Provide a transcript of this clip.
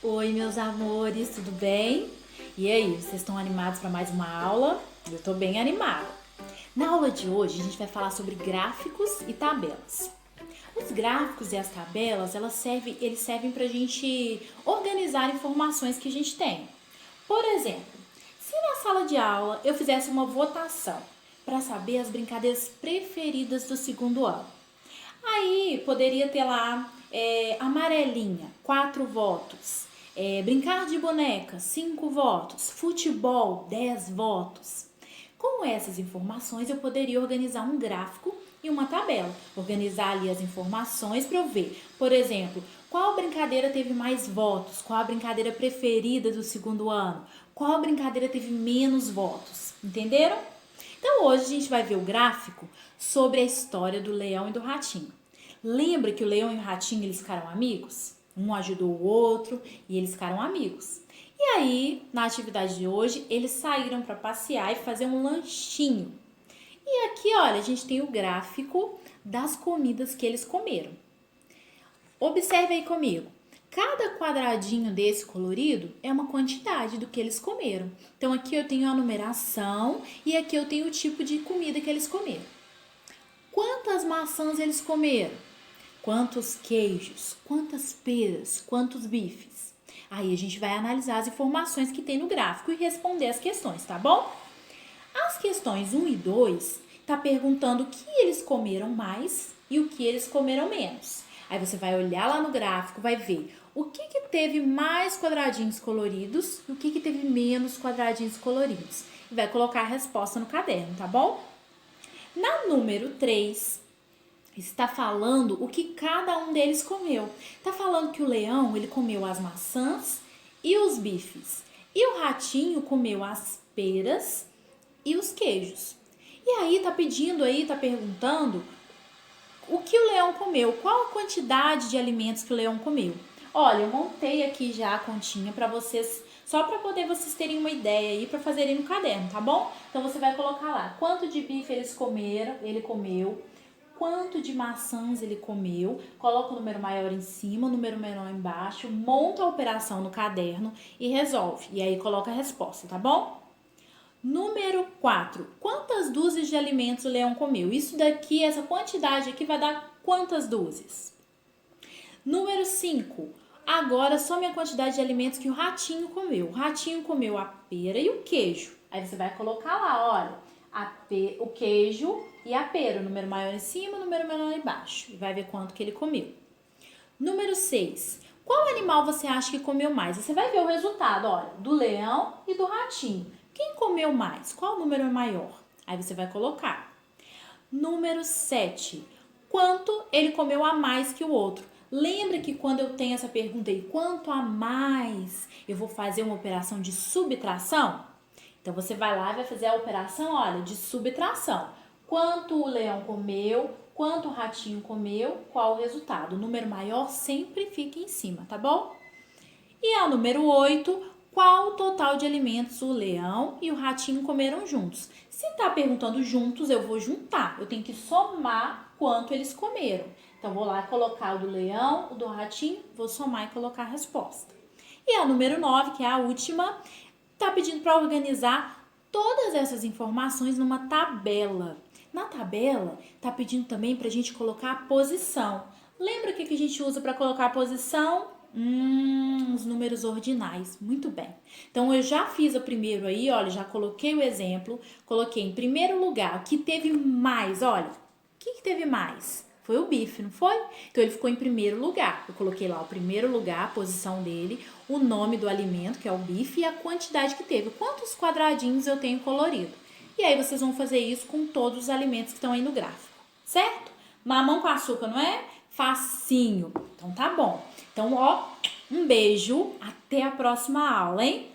Oi, meus amores, tudo bem? E aí, vocês estão animados para mais uma aula? Eu tô bem animada. Na aula de hoje, a gente vai falar sobre gráficos e tabelas. Os gráficos e as tabelas, eles servem para a gente organizar informações que a gente tem. Por exemplo, se na sala de aula eu fizesse uma votação para saber as brincadeiras preferidas do segundo ano, aí poderia ter lá amarelinha, 4 votos. Brincar de boneca, 5 votos. Futebol, 10 votos. Com essas informações, eu poderia organizar um gráfico e uma tabela. Organizar ali as informações para eu ver, por exemplo, qual brincadeira teve mais votos, qual a brincadeira preferida do segundo ano, qual brincadeira teve menos votos. Entenderam? Então hoje a gente vai ver o gráfico sobre a história do leão e do ratinho. Lembra que o leão e o ratinho eles ficaram amigos? Um ajudou o outro e eles ficaram amigos. E aí, na atividade de hoje, eles saíram para passear e fazer um lanchinho. E aqui, olha, a gente tem o gráfico das comidas que eles comeram. Observe aí comigo. Cada quadradinho desse colorido é uma quantidade do que eles comeram. Então aqui eu tenho a numeração e aqui eu tenho o tipo de comida que eles comeram. Quantas maçãs eles comeram? Quantos queijos? Quantas peras? Quantos bifes? Aí a gente vai analisar as informações que tem no gráfico e responder as questões, tá bom? As questões 1 e 2 tá perguntando o que eles comeram mais e o que eles comeram menos. Aí você vai olhar lá no gráfico, vai ver o que teve mais quadradinhos coloridos e o que teve menos quadradinhos coloridos. E vai colocar a resposta no caderno, tá bom? Na número 3, está falando o que cada um deles comeu. Está falando que o leão ele comeu as maçãs e os bifes. E o ratinho comeu as peras e os queijos. E aí tá pedindo aí, tá perguntando o que o leão comeu, qual a quantidade de alimentos que o leão comeu. Olha, eu montei aqui já a continha para vocês, só para poder vocês terem uma ideia aí para fazerem no caderno, tá bom? Então você vai colocar lá quanto de bife ele comeu, quanto de maçãs ele comeu, coloca o número maior em cima, o número menor embaixo, monta a operação no caderno e resolve. E aí coloca a resposta, tá bom? Número 4. Quantas dúzias de alimentos o leão comeu? Isso daqui, essa quantidade aqui vai dar quantas dúzias? Número 5. Agora some a quantidade de alimentos que o ratinho comeu. O ratinho comeu a pera e o queijo. Aí você vai colocar lá, olha, o queijo e a pera. O número maior em cima, o número menor embaixo. E vai ver quanto que ele comeu. Número 6. Qual animal você acha que comeu mais? Você vai ver o resultado, olha, do leão e do ratinho. Quem comeu mais? Qual o número é maior? Aí você vai colocar. Número 7. Quanto ele comeu a mais que o outro? Lembra que quando eu tenho essa pergunta aí, quanto a mais, eu vou fazer uma operação de subtração? Então você vai lá e vai fazer a operação, olha, de subtração. Quanto o leão comeu, quanto o ratinho comeu, qual o resultado? O número maior sempre fica em cima, tá bom? E a número 8, qual o total de alimentos o leão e o ratinho comeram juntos? Se tá perguntando juntos, eu vou juntar. Eu tenho que somar quanto eles comeram. Então, vou lá colocar o do leão, o do ratinho, vou somar e colocar a resposta. E a número 9, que é a última, tá pedindo para organizar todas essas informações numa tabela. Na tabela, tá pedindo também para a gente colocar a posição. Lembra o que a gente usa para colocar a posição? Os números ordinais, muito bem. Então eu já fiz o primeiro aí, olha, já coloquei o exemplo, coloquei em primeiro lugar o que teve mais, olha, o que teve mais? Foi o bife, não foi? Então ele ficou em primeiro lugar. Eu coloquei lá o primeiro lugar, a posição dele, o nome do alimento, que é o bife, e a quantidade que teve. Quantos quadradinhos eu tenho colorido? E aí vocês vão fazer isso com todos os alimentos que estão aí no gráfico, certo? Mamão com açúcar, não é? Facinho. Então tá bom. Então, ó, um beijo, até a próxima aula, hein?